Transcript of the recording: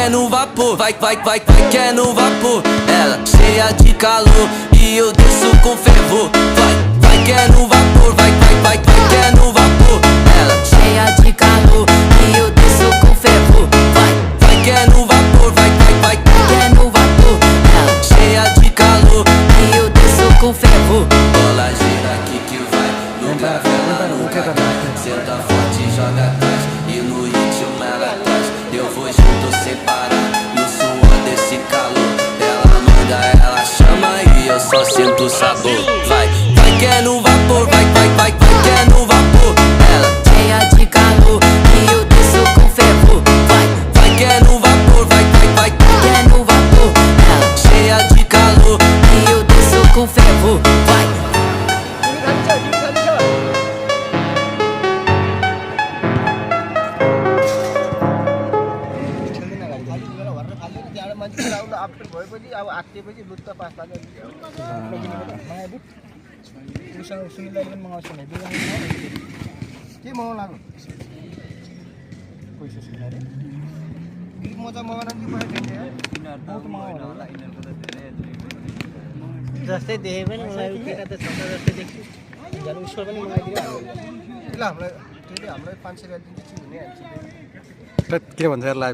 é no vapor, vai que é no vapor. Ela cheia de calor e eu desço com fervor. Vai que é no vapor, vai que é no vapor. Ela cheia de calor e eu desço com fervor. Vai que é no vapor, vai que é no vapor. Ela cheia de calor e eu desço com fervor. Bola gira aqui que vai, no gravela nunca cai. Senta forte e joga atrás, e no ritmo ela traz. Eu vou junto sem parar, no suor desse calor. Ela manda, ela chama e eu só sinto o sabor. Vai que é no vapor, vai que é no vapor. Ela cheia de calor e eu desço com fervor. Vai que é no vapor, vai que é no vapor. Ela cheia de calor e eu desço com fervor. Vai. After भएपछि अब आत्तिएपछि लुत्त पास लाग्यो उसँग सुनिँदा पनि मगाउँछु नि के मगाउनु लाग्यो पैसा छैन अरे मोजा मगाउन कि जस्तै देखे पनि मलाई केटा त छक्का जस्तै देख्छु झन् उसको पनि मगाइदियो ल हामीलाई 500 रुपियाँ दिन्छ हुने के भन्छ यार लाइभ